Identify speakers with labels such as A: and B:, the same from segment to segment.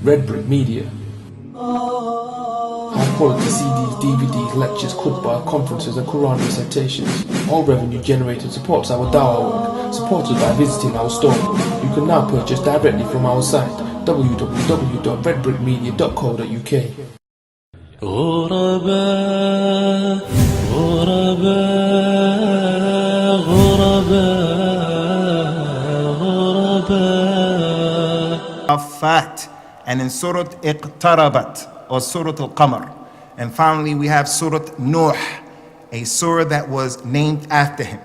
A: Red Brick Media. High quality CDs, DVDs, lectures, khutbah, conferences and Quran recitations. All revenue generated supports our dawah work, supported by visiting our store. You can now purchase directly from our site www.redbrickmedia.co.uk.
B: غرباء غرباء غرباء غرباء.
C: Afat, and in Surah Iqtarabat or Surah Al-Qamar. And finally we have Surah Nuh, a surah that was named after him.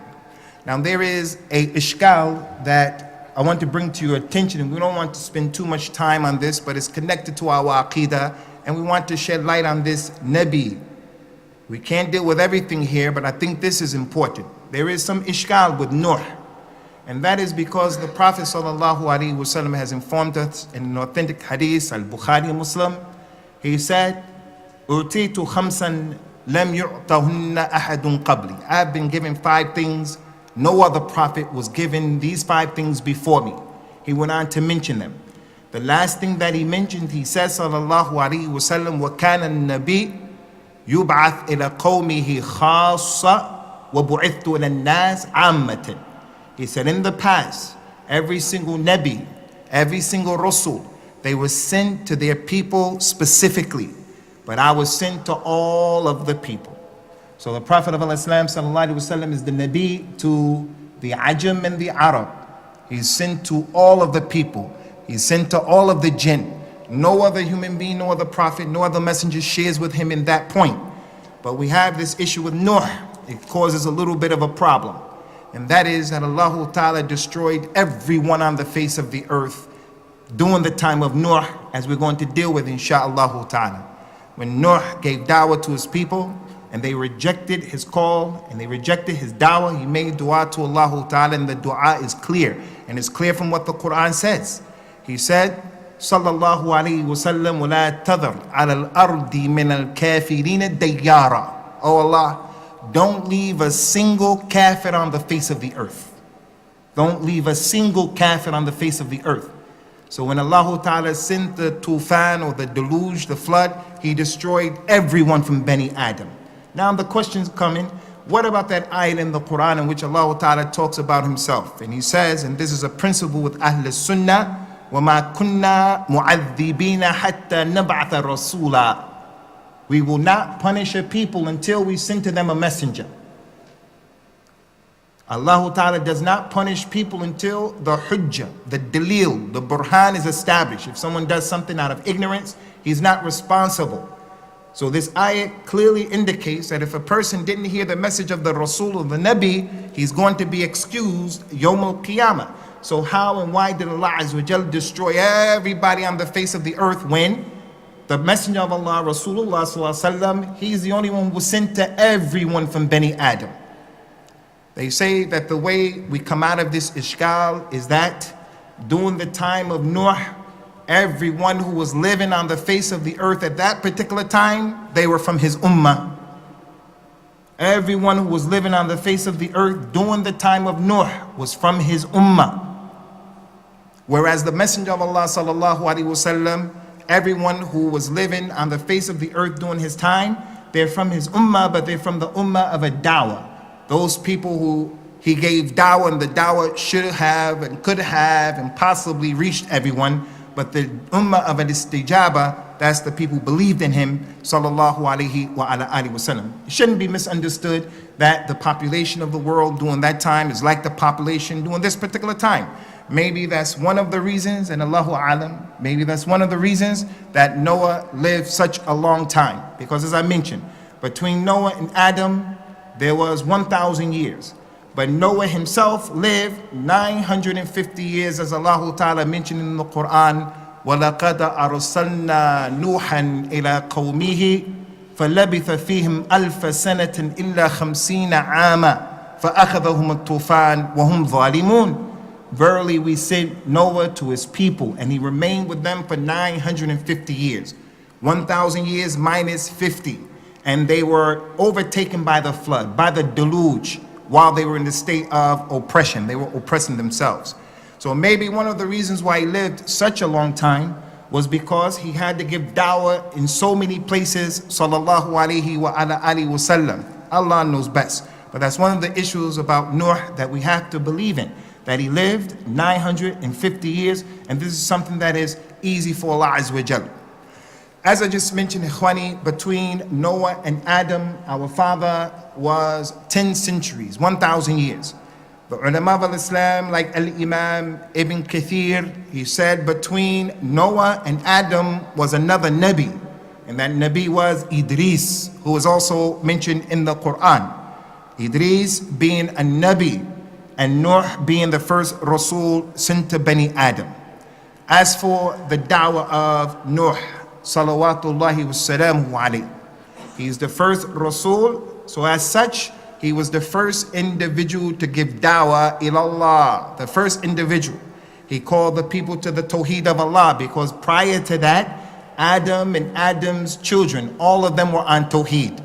C: Now there is a ishkal that I want to bring to your attention, and we don't want to spend too much time on this, but it's connected to our aqidah, and we want to shed light on this Nabi. We can't deal with everything here, but I think this is important. There is some ishkal with Nuh, and that is because the Prophet ﷺ has informed us in an authentic hadith, Al-Bukhari Muslim. He said, "Utitu khamsan lam yu'tahunna ahadun qabli." I have been given 5 things. No other prophet was given these 5 things before me. He went on to mention them. The last thing that he mentioned, he says, sallallahu alaihi wasallam, وَكَانَ النَّبِيُّ يُبْعَثْ إِلَى قَوْمِهِ خَاصَّةً وَبُعِثْتُ إِلَى النَّاسِ عَامَّةً. He said, in the past, every single Nabi, every single Rasul, they were sent to their people specifically, but I was sent to all of the people. So the Prophet of Islam sallallahu alaihi wasallam is the Nabi to the Ajam and the Arab. He's sent to all of the people. He's sent to all of the jinn. No other human being, no other prophet, no other messenger shares with him in that point. But we have this issue with Nuh. It causes a little bit of a problem. And that is that Allah Ta'ala destroyed everyone on the face of the earth during the time of Nuh, as we're going to deal with insha'Allah Ta'ala. When Nuh gave da'wah to his people, and they rejected his call, and they rejected his da'wah, he made dua to Allah Ta'ala, and the dua is clear. And it's clear from what the Quran says. He said, Sallallahu alayhi wa sallam, وَلَا تَذَرْ عَلَى الْأَرْضِ مِنَ الْكَافِرِينَ دَيَّارًا. Oh Allah, don't leave a single kafir on the face of the earth. Don't leave a single kafir on the face of the earth. So when Allah Ta'ala sent the tufan or the deluge, the flood, he destroyed everyone from Bani Adam. Now the question's coming, what about that ayat in the Quran in which Allah Ta'ala talks about himself? And he says, and this is a principle with Ahl Sunnah, وَمَا كُنَّا مُعَذِّبِينَ حَتَّى نَبْعَثَ رَسُولًا. We will not punish a people until we send to them a messenger. Allah Ta'ala does not punish people until the hujjah, the dalil, the burhan is established. If someone does something out of ignorance, he's not responsible. So this ayat clearly indicates that if a person didn't hear the message of the Rasul or the Nabi, he's going to be excused Yawm al-Qiyamah. So how and why did Allah Azza wa Jal destroy everybody on the face of the earth when the Messenger of Allah, Rasulullah Sallallahu Alaihi Wasallam, he's the only one who was sent to everyone from Bani Adam? They say that the way we come out of this ishkal is that during the time of Nuh, everyone who was living on the face of the earth at that particular time, they were from his ummah. Everyone who was living on the face of the earth during the time of Nuh was from his ummah. Whereas the Messenger of Allah sallallahu alaihi wasallam, everyone who was living on the face of the earth during his time, they're from his ummah, but they're from the ummah of a dawah. Those people who he gave dawah, and the dawah should have and could have and possibly reached everyone. But the ummah of al-istijaba, that's the people who believed in him, sallallahu alaihi wa ala alihi wasallam. It shouldn't be misunderstood that the population of the world during that time is like the population during this particular time. Maybe that's one of the reasons, and Allahu alam, maybe that's one of the reasons that Noah lived such a long time. Because as I mentioned, between Noah and Adam, there was 1,000 years. But Noah himself lived 950 years, as Allah Ta'ala mentioned in the Quran, وَلَقَدْ أَرْسَلْنَا نُوحًا إِلَىٰ قَوْمِهِ فَلَبِثَ فِيهِمْ أَلْفَ سَنَةٍ إِلَّا 50 عَامًا فَأَخَذَهُمُ الطُّوفَانُ وَهُمْ ظَالِمُونَ. Verily we sent Noah to his people, and he remained with them for 950 years. 1,000 years minus 50. And they were overtaken by the flood, by the deluge, while they were in the state of oppression. They were oppressing themselves. So maybe one of the reasons why he lived such a long time was because he had to give da'wah in so many places, sallallahu alayhi wa ala alihi wa sallam. Allah knows best. But that's one of the issues about Nuh that we have to believe in, that he lived 950 years, and this is something that is easy for Allah Azza wa Jal. As I just mentioned, Ikhwani, between Noah and Adam, our father, was 10 centuries, 1,000 years. The ulama of Islam, like Al-Imam Ibn Kathir, he said between Noah and Adam was another Nabi, and that Nabi was Idris, who was also mentioned in the Quran. Idris being a Nabi, and Nuh being the first Rasul sent to Bani Adam. As for the da'wah of Nuh, salawatullahi wassalamu alayhi, he is the first Rasul, so as such, he was the first individual to give da'wah ilallah, the first individual. He called the people to the tawheed of Allah, because prior to that, Adam and Adam's children, all of them were on tawheed.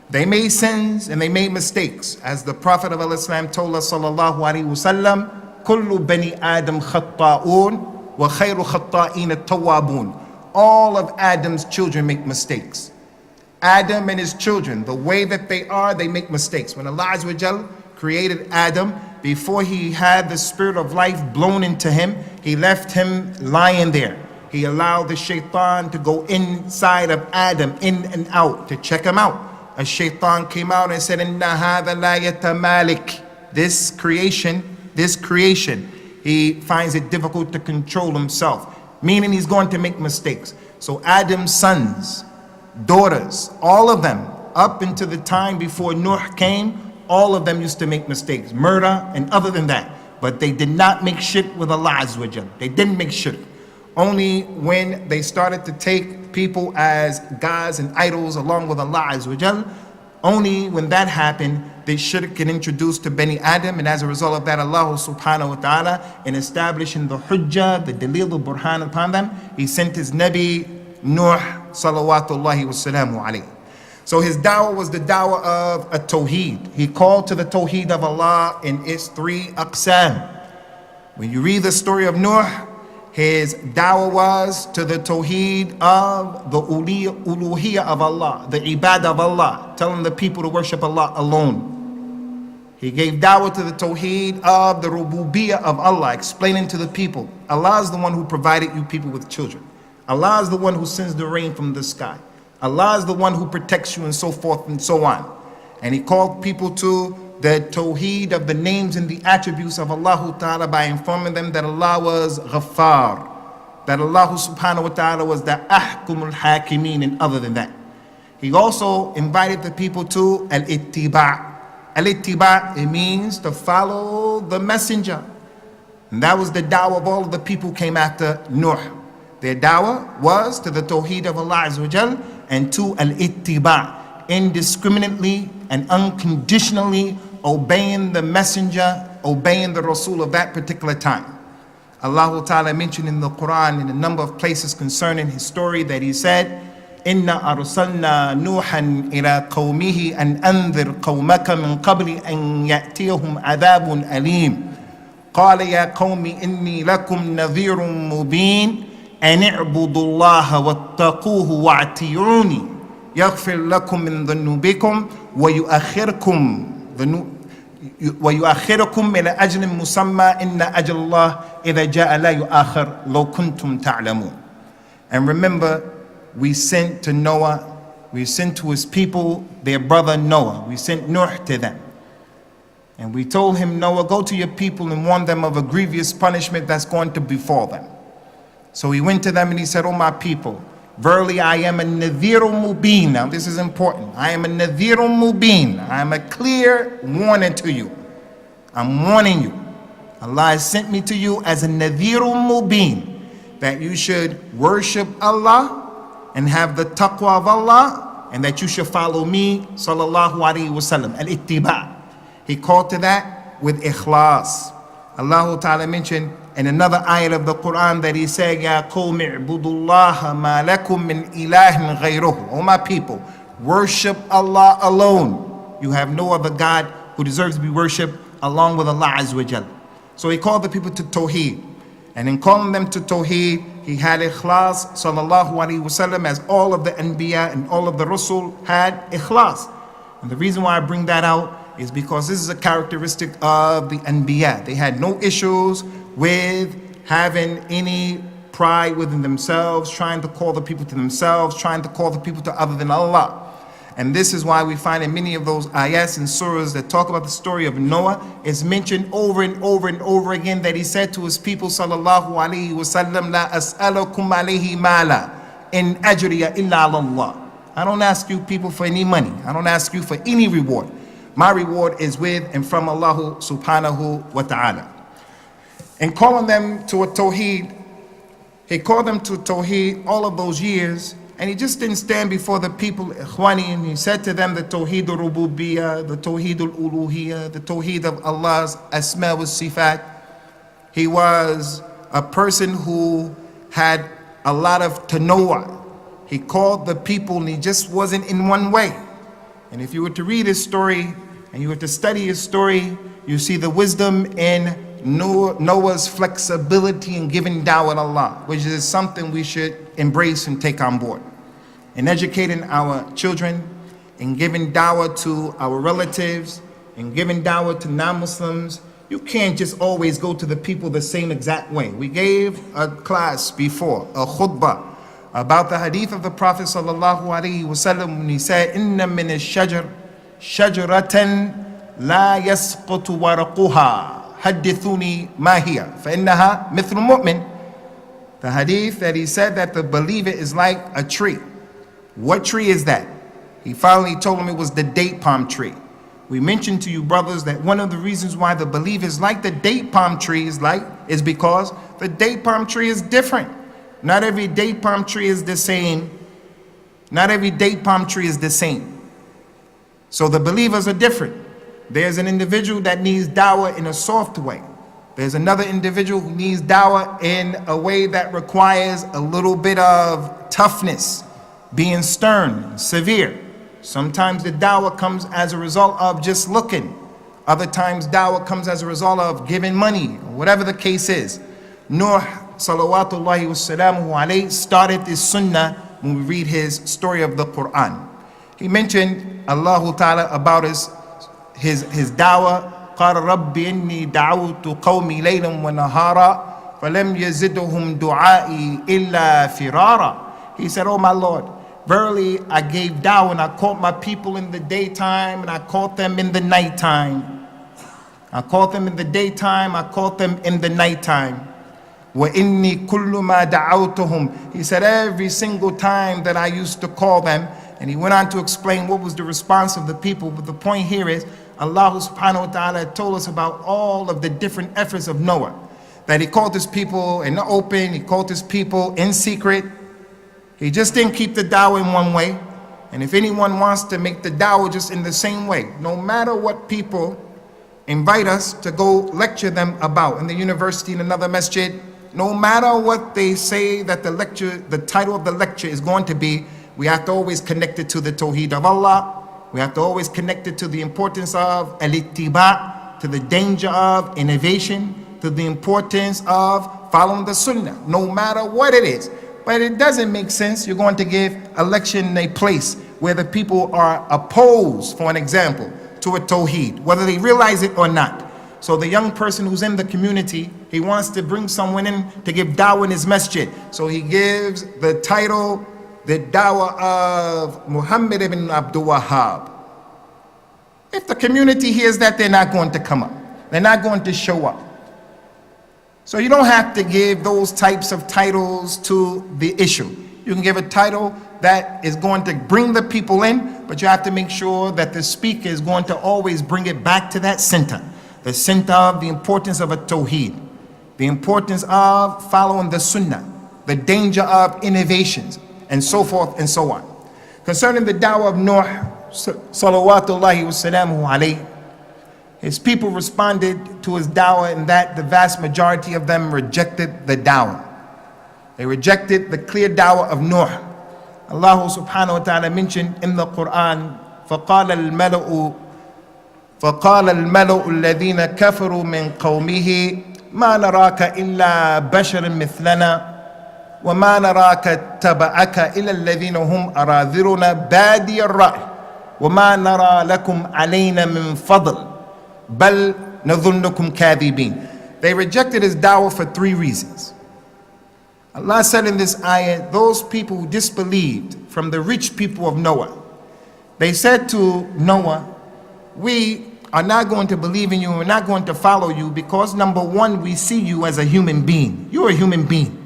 C: They made sins and they made mistakes. As the Prophet of Islam told us, sallallahu alaihi wasallam, kullu bani Adam khatta'un wa khayru khatta'in at-tawwabun. All of Adam's children make mistakes. Adam and his children, the way that they are, they make mistakes. When Allah Azza wa Jal created Adam, before he had the spirit of life blown into him, he left him lying there. He allowed the shaitan to go inside of Adam, in and out, to check him out. A shaitan came out and said, Inna hadha la yatamalik. This creation, he finds it difficult to control himself, meaning he's going to make mistakes. So Adam's sons, daughters, all of them, up into the time before Nuh came, all of them used to make mistakes, murder and other than that. But they did not make shirk with Allah Azza wa Jal. They didn't make shirk. Only when they started to take people as gods and idols along with Allah Azza wa Jal, only when that happened, they shirk get introduced to Bani Adam, and as a result of that, Allah subhanahu wa ta'ala, in establishing the hujjah, the dalil, the burhan upon them, he sent his Nabi Nuh salawatullahi wassalamu alayhi. So his da'wah was the da'wah of a tawheed. He called to the tawheed of Allah in its three aqsam. When you read the story of Nuh, his da'wah was to the tawheed of the uluhiyah of Allah, the ibadah of Allah, telling the people to worship Allah alone. He gave da'wah to the tawheed of the rububiyyah of Allah, explaining to the people, Allah is the one who provided you people with children. Allah is the one who sends the rain from the sky. Allah is the one who protects you, and so forth and so on. And he called people to the tawheed of the names and the attributes of Allah Ta'ala by informing them that Allah was Ghaffar, that Allah subhanahu wa ta'ala was the Ahkumul Hakimeen, and other than that. He also invited the people to Al-Ittiba'. Al-Ittiba', it means to follow the messenger. And that was the da'wah of all of the people who came after Nuh. Their da'wah was to the tawheed of Allah Azza wa Jal and to Al-Ittiba', indiscriminately and unconditionally obeying the messenger, obeying the Rasul of that particular time. Allah Ta'ala mentioned in the Quran in a number of places concerning his story that he said, Inna arsalna Nuhan ila qawmihi an anzir qawmaka min qabli an ya'tiyahum adhabun alim. Qala ya qawmi inni lakum nadhirun mubin an i'budu Allah wattaquhu wa'ti'uni yaghfir lakum min dhunubikum wa yu'akhirkum وَيُؤَخِّرُكُمْ إِلَى أَجْلٍ مُسَمَّى إِنَّ أَجْلَ اللَّهِ إِذَا جَاءَ لَا يُؤَخَّرُ لَوْ كُنْتُمْ تَعْلَمُونَ. And remember, we sent to Noah, we sent to his people their brother Noah. We sent Nuh to them. And we told him, Noah, go to your people and warn them of a grievous punishment that's going to befall them. So he went to them and he said, oh my people, verily I am a nadhirun mubin. Now this is important. I am a nadhirun mubin. I am a clear warning to you. I'm warning you. Allah has sent me to you as a nadhirun mubin, that you should worship Allah and have the taqwa of Allah, and that you should follow me, sallallahu alaihi wasallam, al-ittiba'. He called to that with ikhlas. Allah Ta'ala mentioned in another ayat of the Quran that he said, Ya qawmi i'budullaha ma lakum min ilahin ghayruhu. O my people, worship Allah alone. You have no other God who deserves to be worshipped along with Allah Azza wa Jal. So he called the people to Tawheed. And in calling them to Tawheed, he had ikhlas, sallallahu alaihi wasallam, as all of the anbiya and all of the rasul had ikhlas. And the reason why I bring that out is because this is a characteristic of the anbiya. They had no issues with having any pride within themselves, trying to call the people to themselves, trying to call the people to other than Allah. And this is why we find in many of those ayahs and surahs that talk about the story of Noah, it's mentioned over and over and over again that he said to his people, sallallahu alaihi wasallam, la as'alukum alayhi mala in ajriya illa ala Allah. I don't ask you people for any money. I don't ask you for any reward. My reward is with and from Allah subhanahu wa ta'ala. And calling them to a tawheed, he called them to tawheed all of those years. And he just didn't stand before the people, ikhwani, and he said to them the tawheed al-rububiyyah, the tawheed al-uluhiyyah, the tawheed of Allah's asma wa sifat. He was a person who had a lot of tanawwa. He called the people and he just wasn't in one way. And if you were to read his story and you were to study his story, you see the wisdom in Noah's flexibility in giving dawah to Allah, which is something we should embrace and take on board. In educating our children, in giving dawah to our relatives, in giving dawah to non-Muslims, you can't just always go to the people the same exact way. We gave a class before, a khutbah, about the hadith of the Prophet sallallahu alaihi wasallam when he said, "Inna min ash-shajar shajaratan la yasqutu warquha, hadithuni ma hiya, fa innaha mithlu mu'min." The hadith that he said that the believer is like a tree. What tree is that? He finally told him it was the date palm tree. We mentioned to you, brothers, that one of the reasons why the believer is like the date palm tree is because the date palm tree is different. Not every date palm tree is the same. Not every date palm tree is the same. So the believers are different. There's an individual that needs dawah in a soft way. There's another individual who needs dawah in a way that requires a little bit of toughness, being stern, severe. Sometimes the dawah comes as a result of just looking. Other times dawah comes as a result of giving money, or whatever the case is. Nuh, salawatullahi wassalamuhu alayhi, started this sunnah when we read his story of the Quran. He mentioned Allah Ta'ala about his dawah. قال رب إني دعوت قومي ليلا ونهارا فلم يزدهم دعائي إلا فرارا. He said, "Oh my Lord, verily I gave dawah and I called my people in the daytime and I called them in the nighttime. I called them in the daytime, I called them in the nighttime. وَإِنِّي كُلُّ مَا دَعَوْتُهُمْ." He said every single time that I used to call them, and he went on to explain what was the response of the people. But the point here is, Allah subhanahu wa ta'ala told us about all of the different efforts of Noah. That he called his people in the open, he called his people in secret. He just didn't keep the dawah in one way. And if anyone wants to make the dawah just in the same way, no matter what people invite us to go lecture them about in the university, in another masjid, no matter what they say that the title of the lecture is going to be, we have to always connect it to the tawheed of Allah. We have to always connect it to the importance of al-ittiba', to the danger of innovation, to the importance of following the sunnah, no matter what it is. But it doesn't make sense you're going to give a lecture in a place where the people are opposed, for an example, to a tawheed, whether they realize it or not. So the young person who's in the community, he wants to bring someone in to give dawah in his masjid. So he gives the title, the dawah of Muhammad ibn Abdul Wahhab. If the community hears that, they're not going to come up. They're not going to show up. So you don't have to give those types of titles to the issue. You can give a title that is going to bring the people in, but you have to make sure that the speaker is going to always bring it back to that center. The center of the importance of a tawheed, the importance of following the sunnah, the danger of innovations, and so forth and so on. Concerning the dawah of Nuh, salawatullahi wassalamuhu alayhi, his people responded to his dawah in that the vast majority of them rejected the dawah. They rejected the clear dawah of Nuh. Allah subhanahu wa ta'ala mentioned in the Quran, فقال الملأ الذين كفروا من قومه ما نراك إلا بشر مثلنا وما نراك اتبعك إلا الذين هم أراذلنا بادي الرأي وما نرى لكم علينا من فضل بل نظنكم كاذبين. They rejected his dawah for 3 reasons. Allah said in this ayah, those people who disbelieved from the rich people of Noah, they said to Noah, we are not going to believe in you, we're not going to follow you because number 1, we see you as a human being. You're a human being.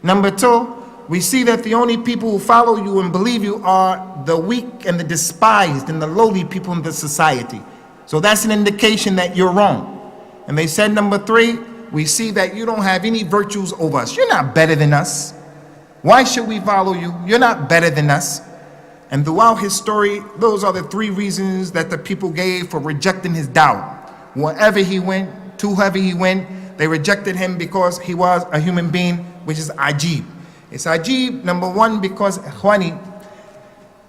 C: Number 2, we see that the only people who follow you and believe you are the weak and the despised and the lowly people in the society. So that's an indication that you're wrong. And they said number 3, we see that you don't have any virtues over us. You're not better than us. Why should we follow you? You're not better than us. And throughout his story, those are the 3 reasons that the people gave for rejecting his dawah. Wherever he went, to whoever he went, they rejected him because he was a human being, which is ajib. It's ajib, number 1, because ikhwani,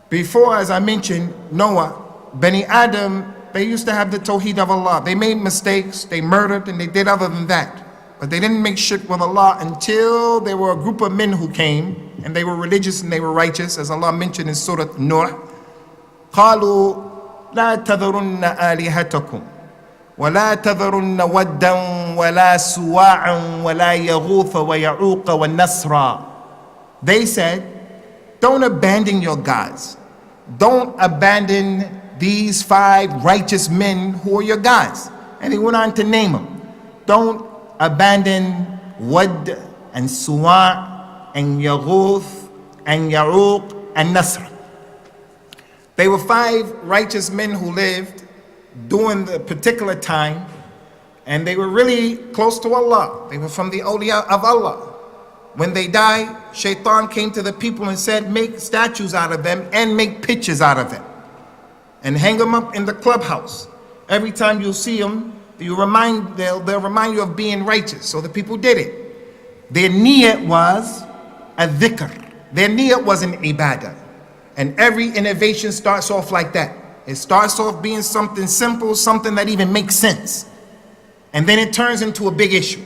C: before, as I mentioned, Noah, Bani Adam, they used to have the tawheed of Allah. They made mistakes, they murdered, and they did other than that. But they didn't make shirk with Allah until there were a group of men who came, and they were religious and they were righteous, as Allah mentioned in Surah NUH. قالوا لا تذرن آلهتكم ولا تذرن ودا ولا سواعا ولا يغوث ويعوق والنسرا. They said, don't abandon your gods. Don't abandon these 5 righteous men who are your gods. And he went on to name them. Don't abandon Wad and Suwa and Yaghuth and Ya'uq and Nasr. They were 5 righteous men who lived during the particular time, and they were really close to Allah. They were from the awliya of Allah. When they died, Shaitan came to the people and said, make statues out of them and make pictures out of them and hang them up in the clubhouse. Every time you see them, they'll remind you of being righteous. So the people did it. Their niyat was a dhikr. Their niyat was an ibadah. And every innovation starts off like that. It starts off being something simple, something that even makes sense. And then it turns into a big issue.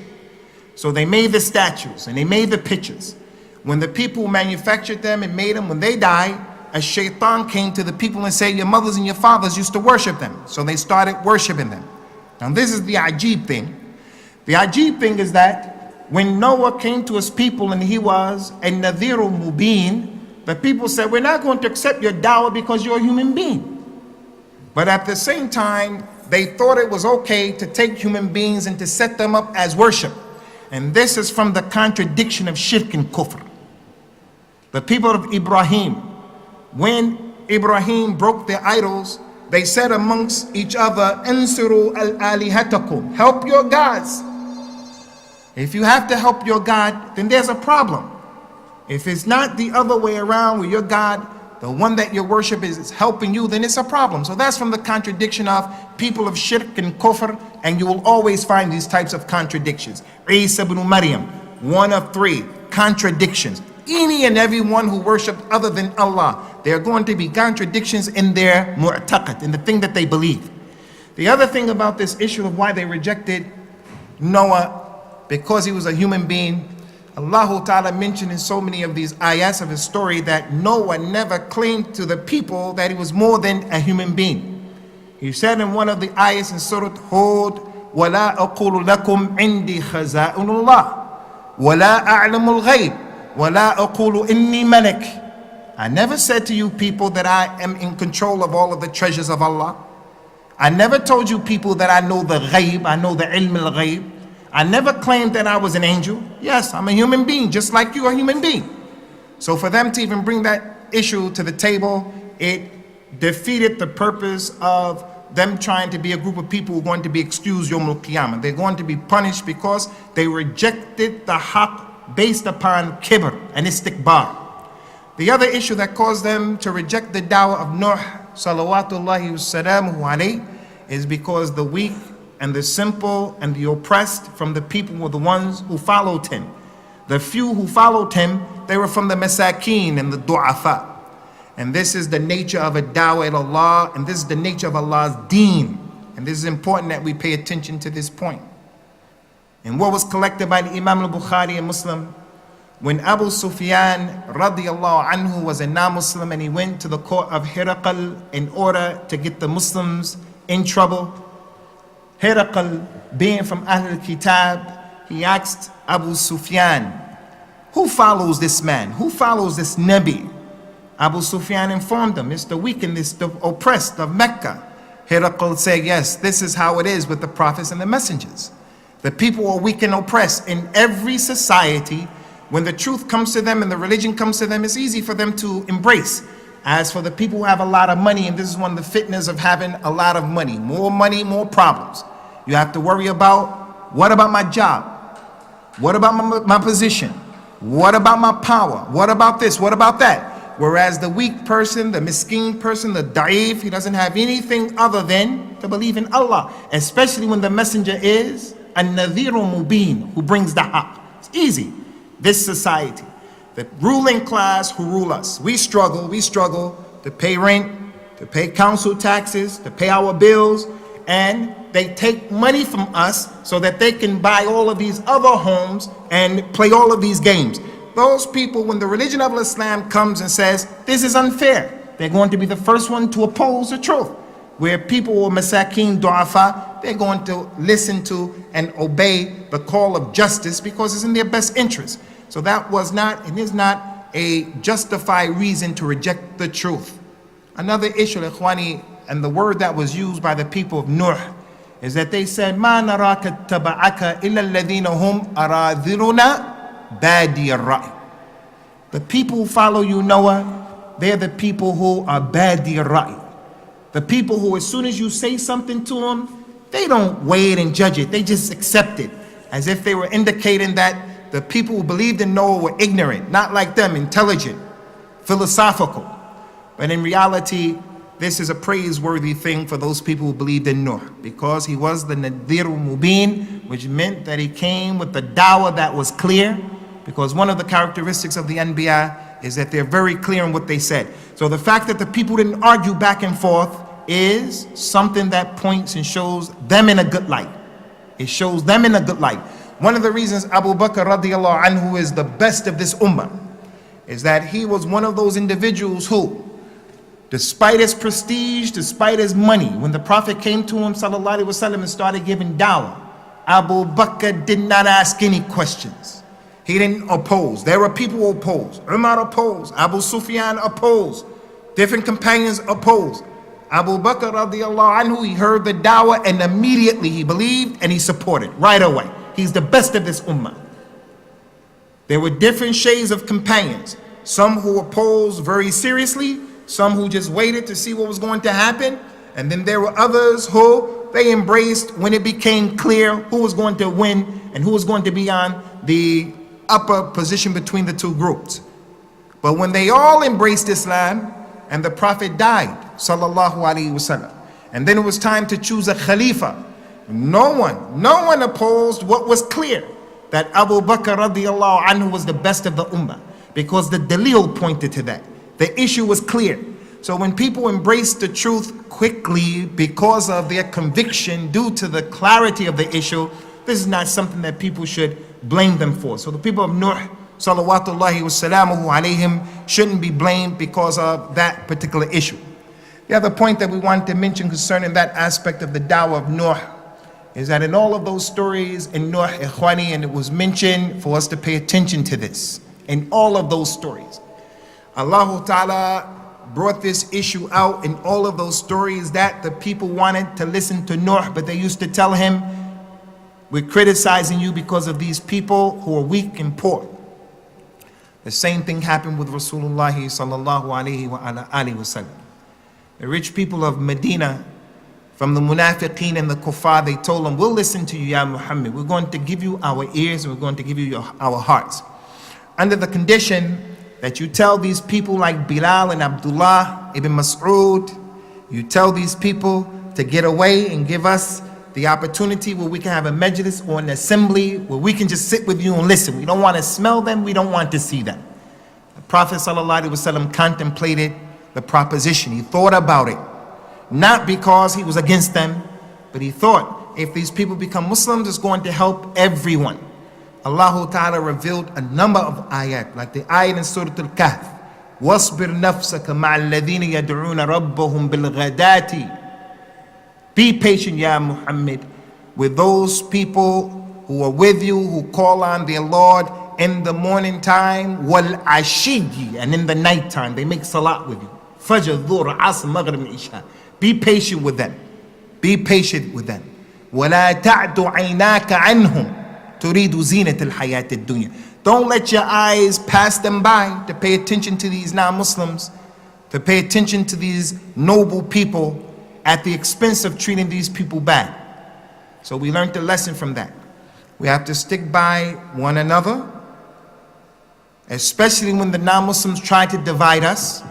C: So they made the statues and they made the pictures. When the people manufactured them and made them, when they died, a shaitan came to the people and said, your mothers and your fathers used to worship them. So they started worshiping them. Now this is the ajib thing. The ajib thing is that when Noah came to his people and he was a nadhiru mubin, the people said, we're not going to accept your dawah because you're a human being. But at the same time, they thought it was okay to take human beings and to set them up as worship. And this is from the contradiction of shirk and kufr. The people of Ibrahim, when Ibrahim broke their idols, they said amongst each other, Ansiru al-alihatakum, help your gods. If you have to help your God, then there's a problem. If it's not the other way around where your God, the one that you worship is helping you, then it's a problem. So that's from the contradiction of people of shirk and kufr, and you will always find these types of contradictions. Isa ibn Maryam, one of 3 contradictions. Any and every one who worshipped other than Allah, there are going to be contradictions in their mu'taqad, in the thing that they believe. The other thing about this issue of why they rejected Noah, because he was a human being, Allah Ta'ala mentioned in so many of these ayahs of his story that Noah never claimed to the people that he was more than a human being. He said in one of the ayahs in Surah Hud, وَلَا أَقُولُ لَكُمْ عِنْدِي خَزَائِنُ اللَّهِ وَلَا أَعْلَمُ الْغَيْبِ وَلَا أَقُولُ إِنِّي مَلَكٍ. I never said to you people that I am in control of all of the treasures of Allah. I never told you people that I know the ghaib, I know the ilm al-ghaib. I never claimed that I was an angel. Yes, I'm a human being, just like you are a human being. So for them to even bring that issue to the table, it defeated the purpose of them trying to be a group of people who are going to be excused Yawm al-Qiyamah. They're going to be punished because they rejected the haqq based upon kibr and istikbar. The other issue that caused them to reject the dawah of Nuh, salawatullahi wa salamuhu alayhi, is because the weak and the simple and the oppressed from the people were the ones who followed him. The few who followed him, they were from the masakin and the du'afa. And this is the nature of a dawah ila Allah, and this is the nature of Allah's deen. And this is important that we pay attention to this point. And what was collected by the Imam al-Bukhari and Muslim, When Abu Sufyan radiallahu anhu was a non-Muslim and he went to the court of Hiraqal in order to get the Muslims in trouble, Hiraqal, being from Ahlul Kitab, he asked Abu Sufyan, who follows this man? Who follows this Nabi? Abu Sufyan informed him, it's the weak and it's the oppressed of Mecca. Hiraqal said, yes, this is how it is with the prophets and the messengers. The people are weak and oppressed. In every society, when the truth comes to them and the religion comes to them, it's easy for them to embrace. As for the people who have a lot of money, and this is one of the fitnas of having a lot of money, more problems. You have to worry about, what about my job? What about my position? What about my power? What about this? What about that? Whereas the weak person, the miskeen person, the da'if, he doesn't have anything other than to believe in Allah. Especially when the messenger is an-nadhiru mubin, who brings the haqq. It's easy. This society, the ruling class who rule us, we struggle to pay rent, to pay council taxes, to pay our bills, and they take money from us so that they can buy all of these other homes and play all of these games. Those people, when the religion of Islam comes and says, this is unfair, they're going to be the first one to oppose the truth. Where people were masakin, du'afa, they're going to listen to and obey the call of justice because it's in their best interest. So that was not and is not a justified reason to reject the truth. Another issue, ikhwani, and the word that was used by the people of NUH is that they said, مَا نَرَاكَ اتَّبَعَكَ إِلَّا الَّذِينَ هُمْ أَرَاذِلُنَا بَادِيَ الرَّأْيِ. The people who follow you, Noah, they're the people who are badi ar-ra'i. The people who, as soon as you say something to them, they don't weigh it and judge it. They just accept it, as if they were indicating that the people who believed in Noah were ignorant, not like them, intelligent, philosophical. But in reality, this is a praiseworthy thing for those people who believed in Nuh, because he was the Nadhiru Mubin, which meant that he came with the dawah that was clear, because one of the characteristics of the Anbiya is that they're very clear in what they said. So the fact that the people didn't argue back and forth is something that points and shows them in a good light. It shows them in a good light. One of the reasons Abu Bakr radiallahu anhu is the best of this ummah is that he was one of those individuals who, despite his prestige, despite his money, when the Prophet came to him sallallahu alaihi wasallam and started giving dawah, Abu Bakr did not ask any questions. He didn't oppose. There were people who opposed. Umar opposed. Abu Sufyan opposed. Different companions opposed. Abu Bakr radiallahu anhu, he heard the dawah and immediately he believed and he supported right away. He's the best of this ummah. There were different shades of companions. Some who opposed very seriously, some who just waited to see what was going to happen, and then there were others who they embraced when it became clear who was going to win and who was going to be on the upper position between the two groups. But when they all embraced Islam and the Prophet died, sallallahu alaihi wasallam, and then it was time to choose a Khalifa, no one opposed what was clear, that Abu Bakr radiallahu anhu was the best of the ummah, because the dalil pointed to that. The issue was clear. So when people embrace the truth quickly because of their conviction due to the clarity of the issue, this is not something that people should blame them for. So the people of Nuh, salawatullahi wassalamuhu alayhim, shouldn't be blamed because of that particular issue. The other point that we wanted to mention concerning that aspect of the dawah of Nuh is that in all of those stories in Nuh, ikhwani, and it was mentioned for us to pay attention to this, in all of those stories, Allah Ta'ala brought this issue out in all of those stories that the people wanted to listen to Nuh, but they used to tell him, we're criticizing you because of these people who are weak and poor. The same thing happened with Rasulullah sallallahu alayhi wa alihi wasallam. The rich people of Medina, from the munafiqeen and the kuffar, they told him, we'll listen to you, Ya Muhammad. We're going to give you our ears and we're going to give you our hearts, under the condition that you tell these people like Bilal and Abdullah ibn Mas'ud, you tell these people to get away and give us the opportunity where we can have a majlis or an assembly where we can just sit with you and listen. We don't want to smell them, we don't want to see them. The Prophet ﷺ contemplated the proposition. He thought about it, not because he was against them, but he thought, if these people become Muslims, it's going to help everyone. Allah Ta'ala revealed a number of ayat, like the ayat in Surah Al-Kahf. وَاصْبِرْ نَفْسَكَ مَعَ الَّذِينَ يَدْعُونَ رَبَّهُمْ بِالْغَدَاةِ. Be patient, Ya Muhammad, with those people who are with you, who call on their Lord in the morning time, وَالْعَشِيِّ, and in the night time. They make salat with you. Fajr, dhuhr, asr, maghrib, isha. Be patient with them. Be patient with them. وَلَا تَعْدُ عَيْنَاكَ عَنْهُمْ تُرِيدُ زِينَةَ الْحَيَاةِ الدُّنْيَا. Don't let your eyes pass them by to pay attention to these non-Muslims, to pay attention to these noble people at the expense of treating these people bad. So we learned the lesson from that. We have to stick by one another, especially when the non-Muslims try to divide us.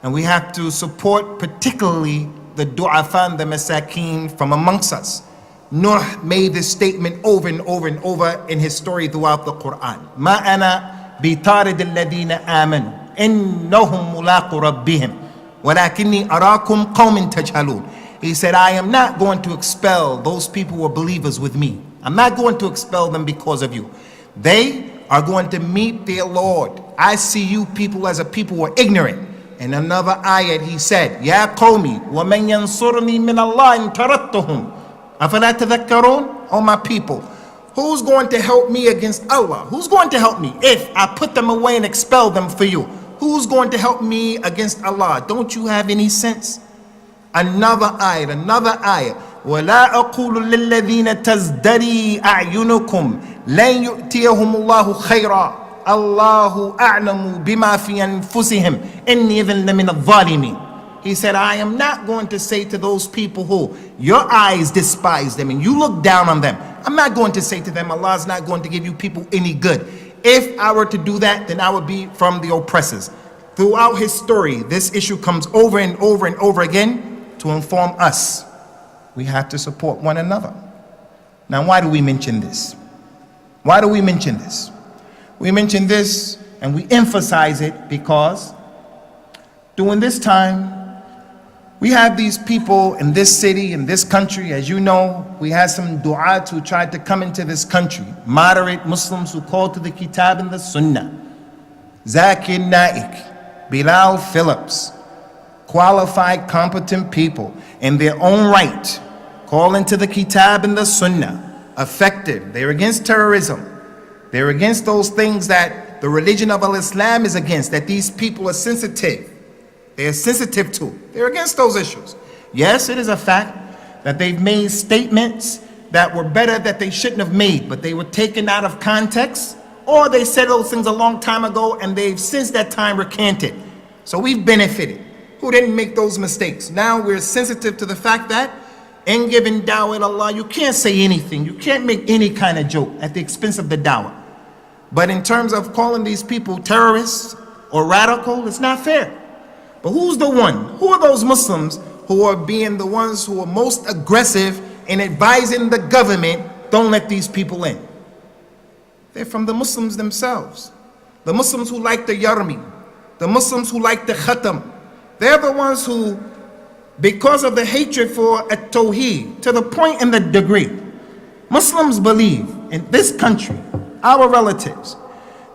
C: And we have to support particularly the du'afa and the masakeen from amongst us. Nuh made this statement over and over and over in his story throughout the Quran. مَا أَنَا بِطَارِدِ الَّذِينَ آمَنُوا إِنَّهُمْ مُلَاقُ رَبِّهِمْ وَلَكِنِّي أَرَاكُمْ قَوْمٍ تَجْهَلُونَ. He said, I am not going to expel those people who are believers with me. I'm not going to expel them because of you. They are going to meet their Lord. I see you people as a people who are ignorant. In another ayat he said, Ya qawmi, wa man yansurni min Allah in tarattuhum. Afala tadhakkarun? Oh my people, who's going to help me against Allah? Who's going to help me if I put them away and expel them for you? Who's going to help me against Allah? Don't you have any sense? Another ayat. وَلَا أَقُولُ لِلَّذِينَ تَزْدَرِي أَعْيُنُكُمْ لَنْ يُؤْتِيَهُمُ اللَّهُ خَيْرًا اللَّهُ أَعْلَمُ بِمَا فِي أَنفُسِهِمْ إِنِّي إِذًا لَمِنَ الظَّالِمِينَ. He said, I am not going to say to those people who your eyes despise them and you look down on them. I'm not going to say to them, Allah is not going to give you people any good. If I were to do that, then I would be from the oppressors. Throughout his story, this issue comes over and over and over again to inform us. We have to support one another. Now, why do we mention this? Why do we mention this? We mention this and we emphasize it because during this time, we have these people in this city, in this country. As you know, we had some du'at who tried to come into this country, moderate Muslims who called to the Kitab and the Sunnah. Zakir Naik, Bilal Phillips, qualified, competent people in their own right, calling to the Kitab and the Sunnah, effective. They're against terrorism. They're against those things that the religion of Islam is against, that these people are sensitive. They're sensitive to. They're against those issues. Yes, it is a fact that they've made statements that were better that they shouldn't have made, but they were taken out of context, or they said those things a long time ago and they've since that time recanted. So we've benefited. Who didn't make those mistakes? Now we're sensitive to the fact that in giving dawah to Allah, you can't say anything. You can't make any kind of joke at the expense of the dawah. But in terms of calling these people terrorists or radical, it's not fair. But who's the one? Who are those Muslims who are being the ones who are most aggressive in advising the government, don't let these people in? They're from the Muslims themselves. The Muslims who like the yarmi, the Muslims who like the khatam. They're the ones who, because of the hatred for at-tawheed, to the point and the degree, Muslims believe in this country, our relatives,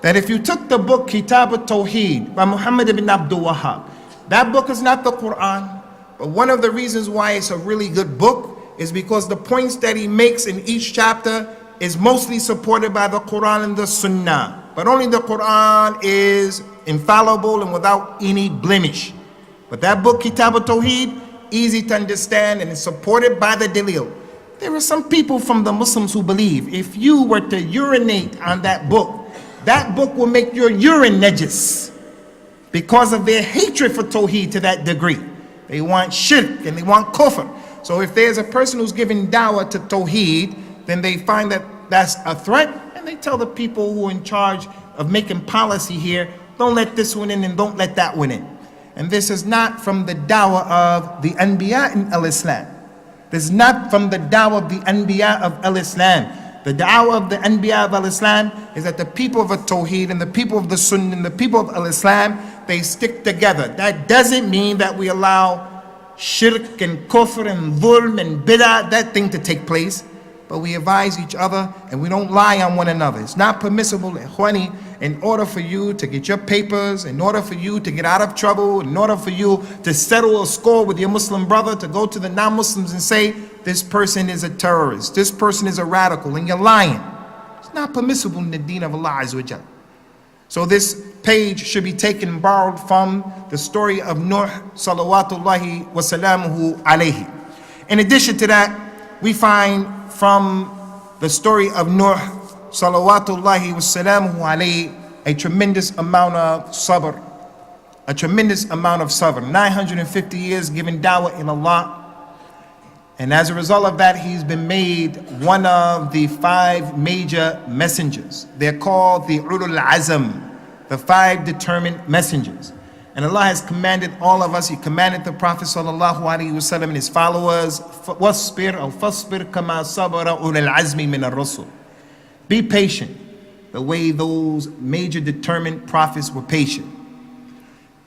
C: that if you took the book Kitab al-Tawheed by Muhammad ibn Abdul Wahhab, that book is not the Quran, but one of the reasons why it's a really good book is because the points that he makes in each chapter is mostly supported by the Quran and the Sunnah. But only the Quran is infallible and without any blemish. But that book, Kitab al-Tawheed, easy to understand and is supported by the Dalil. There are some people from the Muslims who believe if you were to urinate on that book will make your urine najis, because of their hatred for Tawheed to that degree. They want shirk and they want kufr. So if there's a person who's giving dawah to Tawheed, then they find that that's a threat, and they tell the people who are in charge of making policy here, don't let this one in and don't let that one in. And this is not from the dawah of the Anbiya in al-Islam. This is not from the dawah of the Anbiya of al-Islam. The da'wah of the Anbiya of al-Islam is that the people of Tawheed and the people of the Sunnah and the people of al-Islam, they stick together. That doesn't mean that we allow shirk and kufr and dhulm and bid'ah, that thing to take place. but we advise each other and we don't lie on one another. It's not permissible, ikhwani, in order for you to get your papers, in order for you to get out of trouble, in order for you to settle a score with your Muslim brother, to go to the non-Muslims and say, this person is a terrorist, this person is a radical, and you're lying. It's not permissible in the deen of Allah Azza wa Jal. So this page should be taken and borrowed from the story of Nuh salawatullahi wa salamuhu alayhi. In addition to that, we find from the story of Nuh salawatullahi wa salamuhu alayhi a tremendous amount of sabr. A tremendous amount of sabr. 950 years giving da'wah in Allah. And as a result of that, he's been made one of the 5 major messengers. They're called the Ulul Azm, the 5 determined messengers. And Allah has commanded all of us, He commanded the Prophet sallallahu alaihi wasallam and his followers, وَاصْبِرْ أو فَاصْبِرْ كَمَا صَبَرَ أُولَى الْعَزْمِ مِنَ الرُّسُلِ. Be patient, the way those major determined prophets were patient.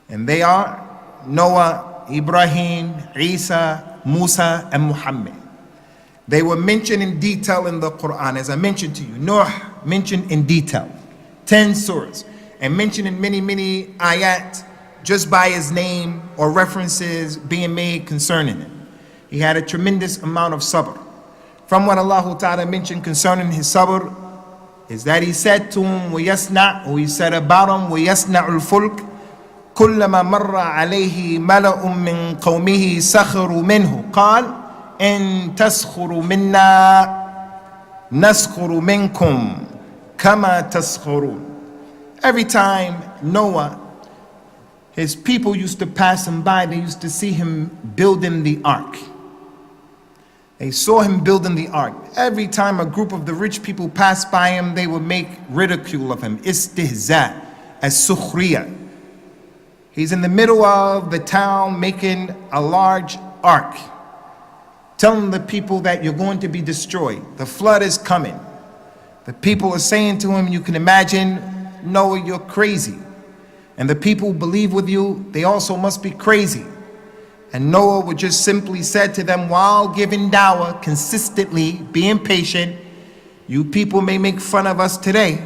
C: And they are Noah, Ibrahim, Isa, Musa, and Muhammad. They were mentioned in detail in the Quran. As I mentioned to you, Noah mentioned in detail, 10 surahs, and mentioned in many, many ayat just by his name or references being made concerning him. He had a tremendous amount of sabr. From what Allah Ta'ala mentioned concerning his sabr is that he said to him, وَيَسْنَعْ, or he said about him, وَيَسْنَعُ الْفُلْكِ كلما مر عليه ملأ من قومه سخروا منه قال إن تسخروا منا نسخر منكم كما تسخرون. Every time Noah, his people used to pass him by, they used to see him building the ark. They saw him building the ark. Every time a group of the rich people passed by him, they would make ridicule of him. Istihza, as-sukhriya. He's in the middle of the town making a large ark, telling the people that you're going to be destroyed. The flood is coming. The people are saying to him, you can imagine, Noah, you're crazy. And the people who believe with you, they also must be crazy. And Noah would just simply said to them, while giving dawah, consistently being patient, you people may make fun of us today,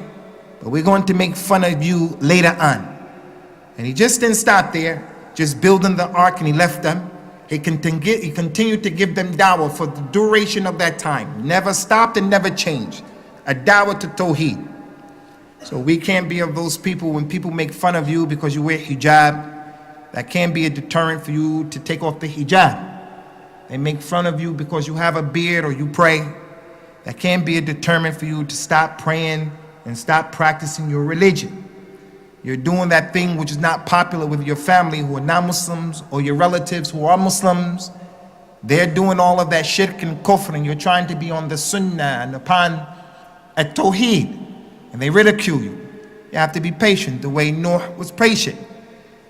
C: but we're going to make fun of you later on. And he just didn't stop there, just building the ark, and he left them. He continued to give them dawah for the duration of that time. Never stopped and never changed. A dawah to tawheed. So we can't be of those people when people make fun of you because you wear hijab. That can't be a deterrent for you to take off the hijab. They make fun of you because you have a beard or you pray. That can't be a deterrent for you to stop praying and stop practicing your religion. You're doing that thing which is not popular with your family who are non-Muslims or your relatives who are Muslims. They're doing all of that shirk and kufr, and you're trying to be on the sunnah and upon at-tawheed, and they ridicule you. You have to be patient the way Nuh was patient,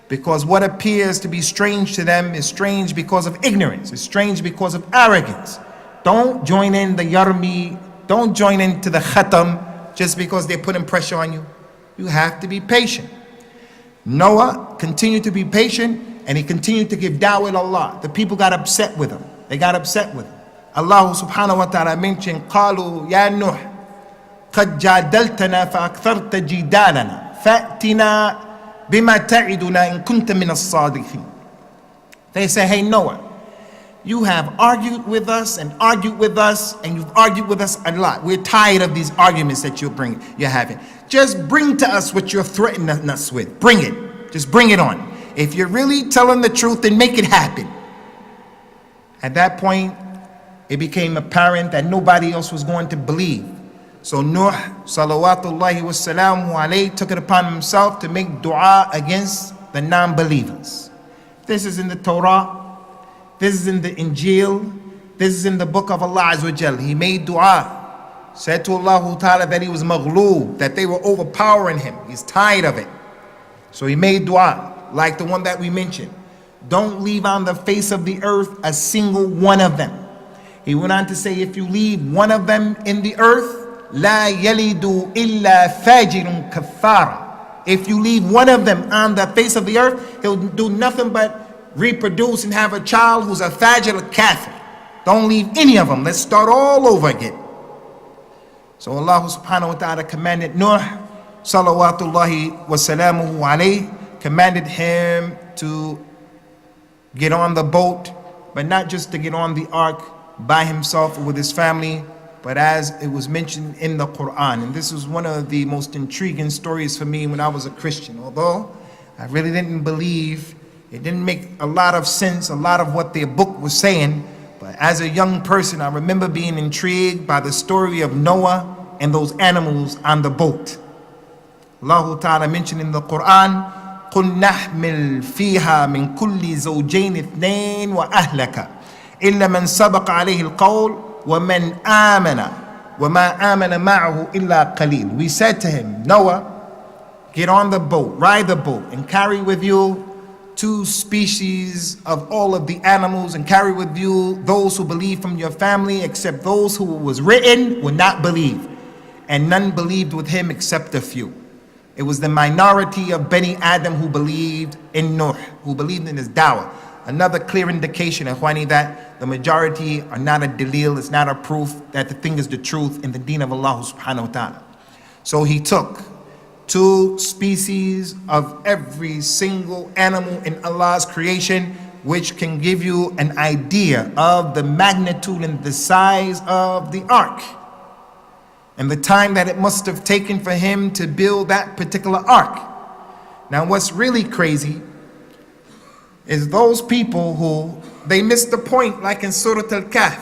C: because what appears to be strange to them is strange because of ignorance. It's strange because of arrogance. Don't join in the yarmi, don't join into the khatam just because they're putting pressure on you. You have to be patient. Noah continued to be patient, and he continued to give da'wah to Allah. The people got upset with him. They got upset with him. Allah subhanahu wa ta'ala mentioned, قالوا يا نوح قد جادلتنا فأكثرت جدالنا فأتنا بما تعدنا إن كنت من الصادقين. They say, hey Noah, you have argued with us and argued with us, and you've argued with us a lot. We're tired of these arguments that you're having. Just bring to us what you're threatening us with. Bring it. Just bring it on. If you're really telling the truth, then make it happen. At that point, it became apparent that nobody else was going to believe. So Nuh, salawatullahi wassalamu alayhi, took it upon himself to make dua against the non-believers. This is in the Torah. This is in the Injil. This is in the book of Allah Azza wa Jal. He made dua. Said to Allah Ta'ala that he was maghloob, that they were overpowering him. He's tired of it. So he made dua, like the one that we mentioned. Don't leave on the face of the earth a single one of them. He went on to say, if you leave one of them in the earth, la yalidu illa fajirun kaffara. If you leave one of them on the face of the earth, he'll do nothing but reproduce and have a child who's a fajir, a kafir. Don't leave any of them. Let's start all over again. So Allah subhanahu wa ta'ala commanded Nuh, salawatullahi wa salamuhu alayhi, commanded him to get on the boat, but not just to get on the ark by himself or with his family, but as it was mentioned in the Quran. And this was one of the most intriguing stories for me when I was a Christian. Although I really didn't believe, it didn't make a lot of sense, a lot of what their book was saying. But as a young person, I remember being intrigued by the story of Noah and those animals on the boat. Allah Ta'ala mentioned in the Quran, قُلْ نَحْمِلْ فِيهَا مِنْ كُلِّ زَوْجَيْنِ اثْنَيْنِ وَأَهْلَكَ إِلَّا مَنْ سَبَقَ عَلَيْهِ الْقَوْلُ وَمَنْ آمَنَ وَمَا آمَنَ مَعَهُ إِلَّا قَلِيلٌ. We said to him, Noah, get on the boat, ride the boat, and carry with you 2 species of all of the animals, and carry with you those who believe from your family, except those who was written would not believe. And none believed with him except a few. It was the minority of Bani Adam who believed in Nuh, who believed in his dawah. Another clear indication, Ikhwani, that the majority are not a dalil, it's not a proof that the thing is the truth in the deen of Allah subhanahu wa ta'ala. So he took 2 species of every single animal in Allah's creation, which can give you an idea of the magnitude and the size of the ark, and the time that it must have taken for him to build that particular ark. Now what's really crazy is those people who, they missed the point, like in Surah Al-Kahf.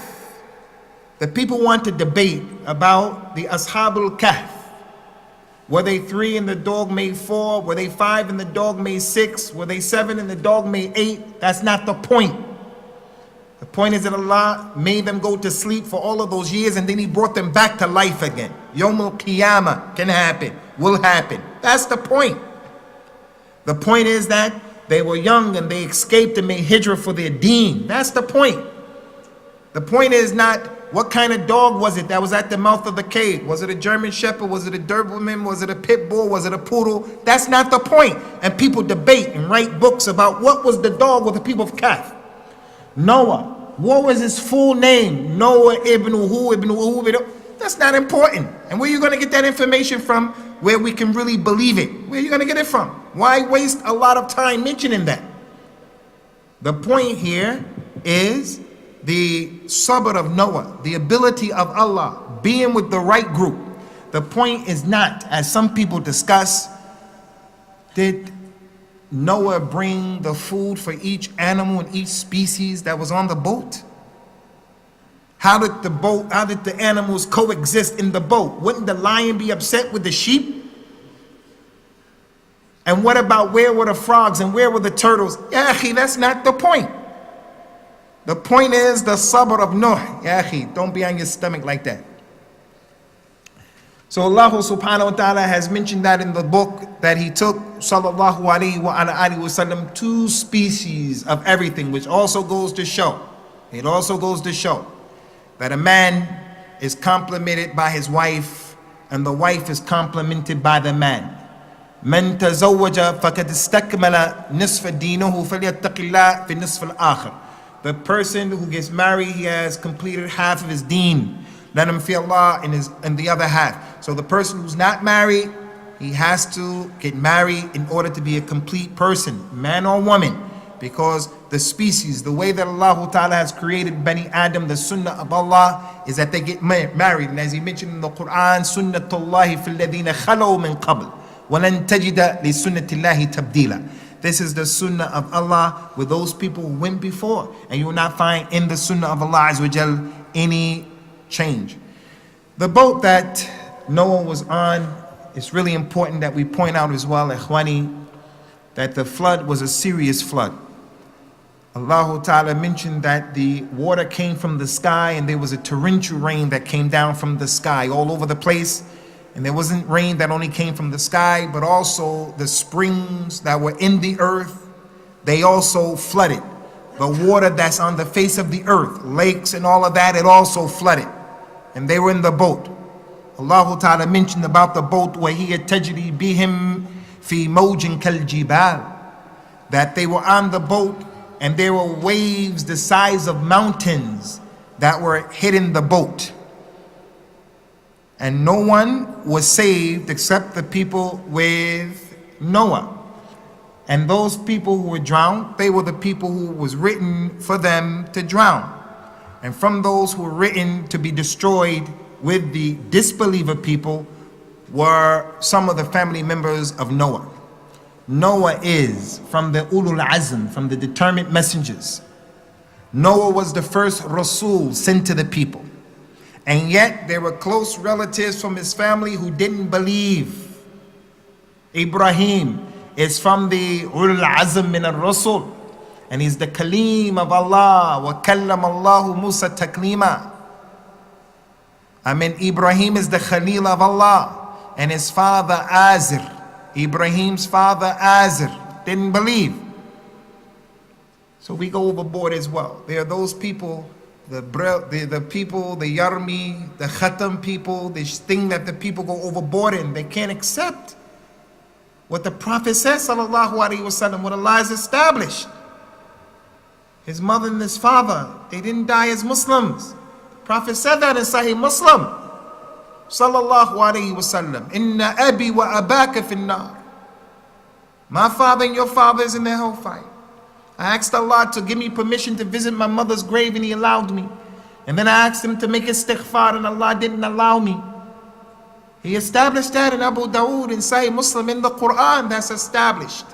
C: The people want to debate about the Ashabul Kahf. Were they 3 and the dog made 4? Were they 5 and the dog made 6? Were they 7 and the dog made 8? That's not the point. The point is that Allah made them go to sleep for all of those years, and then He brought them back to life again. Yawmul Qiyamah can happen, will happen. That's the point. The point is that they were young and they escaped and made hijrah for their deen. That's the point. The point is not what kind of dog was it that was at the mouth of the cave. Was it a German Shepherd? Was it a Doberman? Was it a Pit Bull? Was it a Poodle? That's not the point. And people debate and write books about what was the dog with the people of Kahf. Noah, what was his full name? Noah ibn Hu ibn Hu. That's not important. And where are you going to get that information from where we can really believe it? Where are you going to get it from? Why waste a lot of time mentioning that? The point here is the sabr of Noah, the ability of Allah, being with the right group. The point is not, as some people discuss, did Noah bring the food for each animal and each species that was on the boat? How did the animals coexist in the boat? Wouldn't the lion be upset with the sheep? And what about where were the frogs and where were the turtles? Ya akhi, that's not the point. The point is the sabr of Nuh. Ya akhi, don't be on your stomach like that. So Allah subhanahu wa ta'ala has mentioned that in the book, that he took, sallallahu alayhi wa sallam, 2 species of everything, which also goes to show, that a man is complimented by his wife and the wife is complimented by the man. من تزوج فقد استكمل نصف دينه فليتق الله في النصف الآخر. The person who gets married, he has completed half of his deen. Let him fear Allah in the other half. So the person who's not married, he has to get married in order to be a complete person, man or woman, because the species, the way that Allah Ta'ala has created Bani Adam, the sunnah of Allah is that they get married. And as he mentioned in the Quran, sunnatullahi fil ladina khalaw min qabl walan tajida li sunnatillahi tabdila. This is the sunnah of Allah with those people who went before, and you will not find in the sunnah of Allah Azza wa Jal any change. The boat that Noah was on, it's really important that we point out as well, Ikhwani, that the flood was a serious flood. Allah Ta'ala mentioned that the water came from the sky, and there was a torrential rain that came down from the sky all over the place. And there wasn't rain that only came from the sky, but also the springs that were in the earth, they also flooded. The water that's on the face of the earth, lakes and all of that, it also flooded. And they were in the boat. Allah Ta'ala mentioned about the boat, وَهِيَ تَجْرِي بِهِمْ فِي مَوْجٍ كَالْجِبَالِ, that they were on the boat and there were waves the size of mountains that were hitting the boat. And no one was saved except the people with Noah. And those people who were drowned, they were the people who was written for them to drown. And from those who were written to be destroyed with the disbeliever people were some of the family members of Noah. Noah is from the Ulul Azm, from the determined messengers. Noah was the first Rasul sent to the people. And yet there were close relatives from his family who didn't believe. Ibrahim is from the Ulul Azm min al-Rasul. And he's the Kaleem of Allah. وَكَلَّمَ اللَّهُ مُوسَى تَكْلِيمًا. Ibrahim is the Khalil of Allah. And his father Azir, Ibrahim's father Azir, didn't believe. So we go overboard as well. There are those people, the people, the Yarmi, the Khatam people, this thing that the people go overboard in. They can't accept what the Prophet says, sallallahu alaihi wasallam, what Allah has established. His mother and his father, they didn't die as Muslims. The Prophet said that in Sahih Muslim, sallallahu alaihi wasallam. Inna abi wa abaka fin nar. My father and your father is in the hellfire. I asked Allah to give me permission to visit my mother's grave, and He allowed me. And then I asked Him to make istighfar, and Allah didn't allow me. He established that in Abu Dawood, in Sahih Muslim, in the Quran. That's established.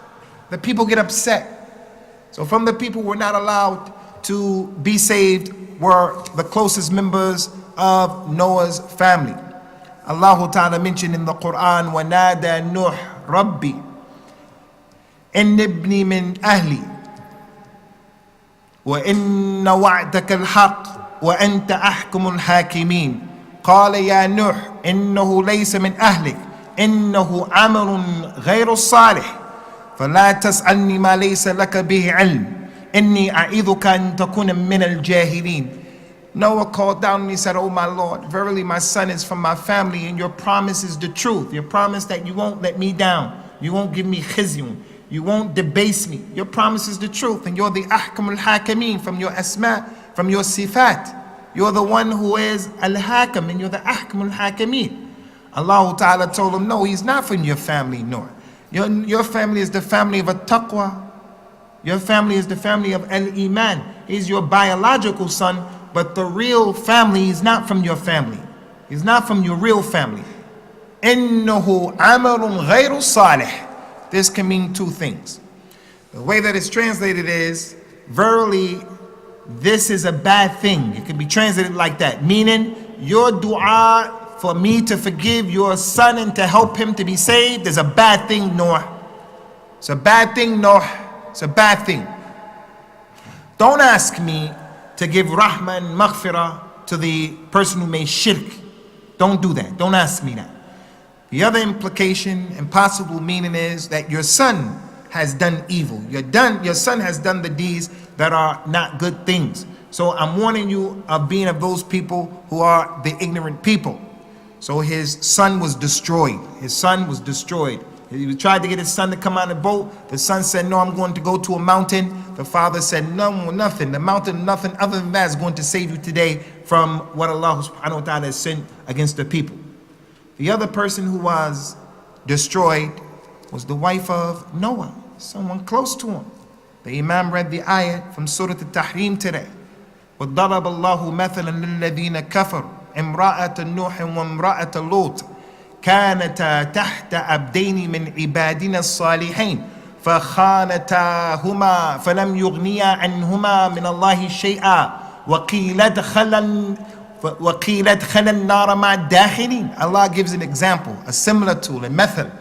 C: The people get upset. So from the people who were not allowed to be saved were the closest members of Noah's family. Allah Ta'ala mentioned in the Quran, وَنَادَى نُوحْ رَبِّي إِنِّ ابْنِي مِنْ أَهْلِي وَإِنَّ وَعْدَكَ الْحَقِّ وَأَنْتَ أَحْكَمُ الْحَاكِمِينَ قال يا نوح إنه ليس من أهلك إنه عمل غير الصالح فلا تسألني ما ليس لك به علم إني أعيذك أن تكون من الجاهلين. Noah called down and he said, "Oh my Lord, verily my son is from my family, and your promise is the truth. Your promise that you won't let me down, you won't give me khizyun, you won't debase me. Your promise is the truth, and you're the ahkam al-hakameen from your asma, from your sifat. You're the one who is al-hakam, and you're the ahkam al-hakameen." Allah Ta'ala told him, no, he's not from your family, nor. Your family is the family of a taqwa. Your family is the family of al-iman. He's your biological son, but the real family is not from your family. He's not from your real family. إِنَّهُ عَمَلٌ غَيْرُ صَالِحٍ. This can mean two things. The way that it's translated is, verily, this is a bad thing. It can be translated like that, meaning your dua for me to forgive your son and to help him to be saved is a bad thing, Noah. It's a bad thing, Noah. It's a bad thing. Don't ask me to give rahmah and maghfirah to the person who made shirk. Don't do that. Don't ask me that. The other implication and possible meaning is that your son has done evil. Your son has done the deeds that are not good things. So I'm warning you of being of those people who are the ignorant people. So his son was destroyed. His son was destroyed. He tried to get his son to come on the boat. The son said, no, I'm going to go to a mountain. The father said, no, nothing. The mountain, nothing other than that is going to save you today from what Allah subhanahu wa ta'ala has sent against the people. The other person who was destroyed was the wife of Noah, someone close to him. The Imam read the ayat from Surah Al-Tahrim today. وَضَرَبَ اللَّهُ مَثَلًا لِلَّذِينَ كَفَرُوا امرأة نوح وامرأة لوط كانتا تحت عبدين من عبادنا الصالحين فخانتاهما فلم يغنيا عنهما من الله شيئا وقيل ادخلا النار مع الداخلين. Allah gives an example, a similar tool, a method.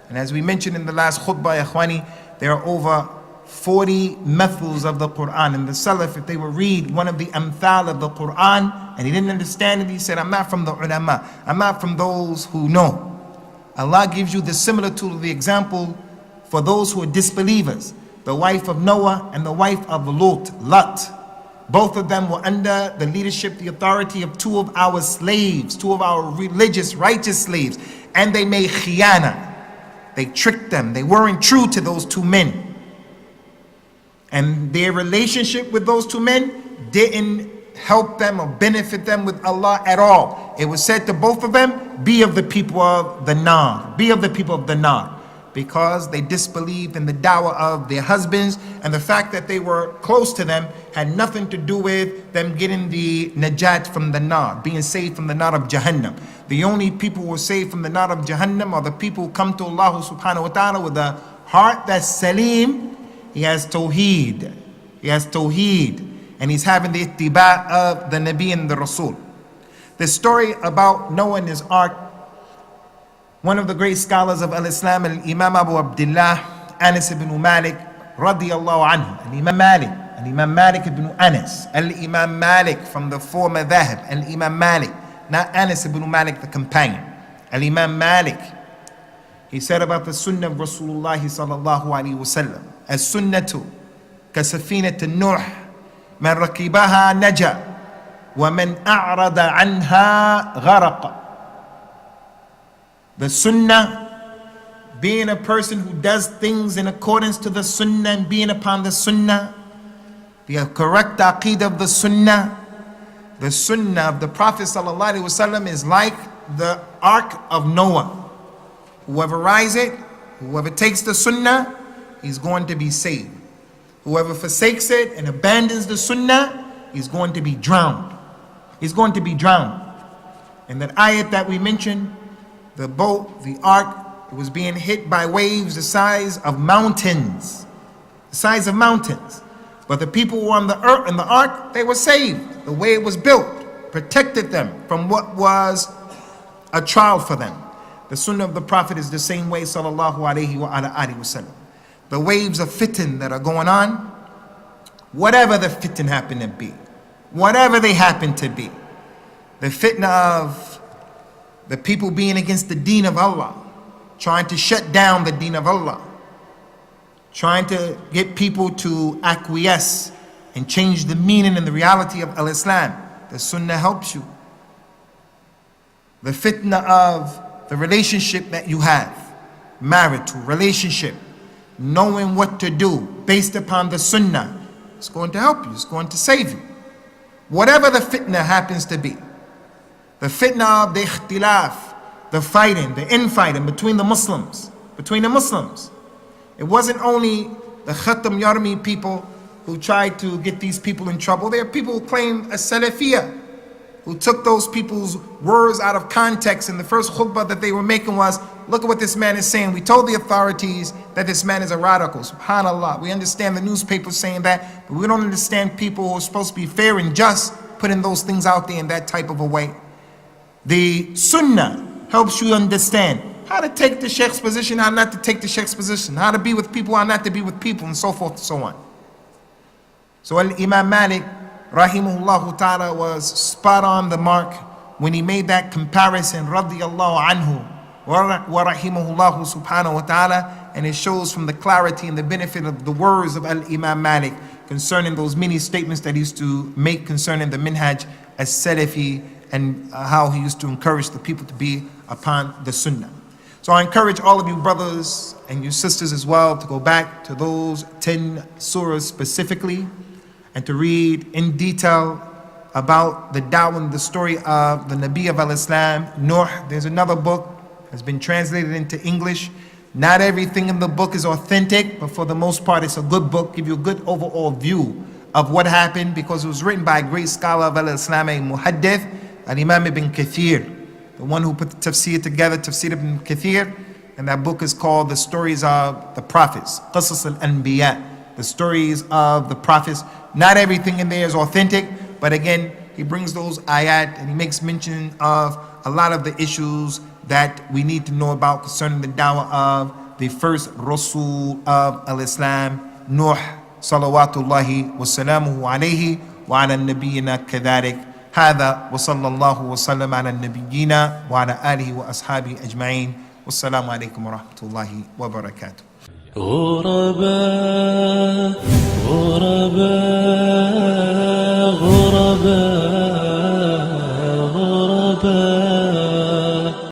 C: And as we mentioned in the last khutbah, ya Ikhwani, there are over 40 methods of the Quran. And the Salaf, if they would read one of the amthal of the Quran and he didn't understand it, he said, I'm not from the ulama, I'm not from those who know. Allah gives you the similar tool, the example for those who are disbelievers. The wife of Noah and the wife of Lot. Both of them were under the leadership, the authority of two of our slaves, two of our religious, righteous slaves. And they made khiyana. They tricked them. They weren't true to those two men. And their relationship with those two men didn't help them or benefit them with Allah at all. it was said to both of them, be of the people of the Nar, be of the people of the Nar, because they disbelieved in the dawah of their husbands, and the fact that they were close to them had nothing to do with them getting the najat from the Nar, being saved from the Nar of Jahannam. The only people who were saved from the Nar of Jahannam are the people who come to Allah subhanahu wa ta'ala with a heart that's salim. He has tawheed, and he's having the ittiba of the Nabi and the Rasul. The story about Noah and his ark, one of the great scholars of Al-Islam, Al-Imam Abu Abdullah, Anas ibn Malik, radiyallahu anhu. Al-Imam Malik ibn Anas. Al-Imam Malik from the four madhahib. Al-Imam Malik, not Anas ibn Malik, the companion. Al-Imam Malik, he said about the sunnah of Rasulullah sallallahu alayhi wa sallam, as-sunnatu kasafinat an-nuh, man rakibaha naja, wa man a'rada anha gharaqa. The sunnah, being a person who does things in accordance to the sunnah and being upon the sunnah, the correct aqeedah of the sunnah of the Prophet ﷺ is like the ark of Noah. Whoever rides it, whoever takes the sunnah, he's going to be saved. Whoever forsakes it and abandons the sunnah, he's going to be drowned. He's going to be drowned. And that ayat that we mentioned, the boat, the ark, it was being hit by waves the size of mountains. The size of mountains. But the people who were on the earth in the ark, they were saved. The way it was built protected them from what was a trial for them. The sunnah of the Prophet is the same way, sallallahu alayhi wa sallam. The waves of fitan that are going on, whatever the fitan happen to be, whatever they happen to be, the fitna of the people being against the deen of Allah, trying to shut down the deen of Allah, trying to get people to acquiesce and change the meaning and the reality of Al-Islam. The sunnah helps you. The fitna of the relationship that you have, marital relationship, knowing what to do based upon the sunnah, it's going to help you, it's going to save you. Whatever the fitna happens to be, the fitna of the ikhtilaf, the fighting, the infighting between the Muslims. It wasn't only the Khatam Yarmi people who tried to get these people in trouble. There are people who claim a Salafiyah, who took those people's words out of context, and the first khutbah that they were making was, look at what this man is saying. We told the authorities that this man is a radical. SubhanAllah. We understand the newspapers saying that, but we don't understand people who are supposed to be fair and just putting those things out there in that type of a way. The sunnah helps you understand how to take the sheikh's position, how not to take the sheikh's position, how to be with people, how not to be with people, and so forth and so on. So Imam Malik, rahimahullah ta'ala, was spot on the mark when he made that comparison, radiyallahu anhu, wa rahimahullah subhanahu wa ta'ala, and it shows from the clarity and the benefit of the words of Imam Malik concerning those many statements that he used to make concerning the minhaj as-salafi, and how he used to encourage the people to be upon the sunnah. So I encourage all of you brothers and you sisters as well to go back to those 10 surahs specifically and to read in detail about the da'wah and the story of the Nabi of al-Islam, Nuh. There's another book has been translated into English. Not everything in the book is authentic, but for the most part it's a good book, give you a good overall view of what happened, because it was written by a great scholar of al-Islam, a muhaddith, Al-Imam ibn Kathir, the one who put the tafsir together, Tafsir ibn Kathir, and that book is called The Stories of the Prophets, Qasas al-Anbiya, the stories of the prophets. Not everything in there is authentic, but again, he brings those ayat and he makes mention of a lot of the issues that we need to know about concerning the da'wah of the first Rasul of al-Islam, Nuh, salawatullahi wa salamuhu alayhi wa ala nabiyyina kadhalik. هذا وصلى الله وسلم على النبيين وعلى آله وأصحابه أجمعين والسلام عليكم ورحمة الله وبركاته.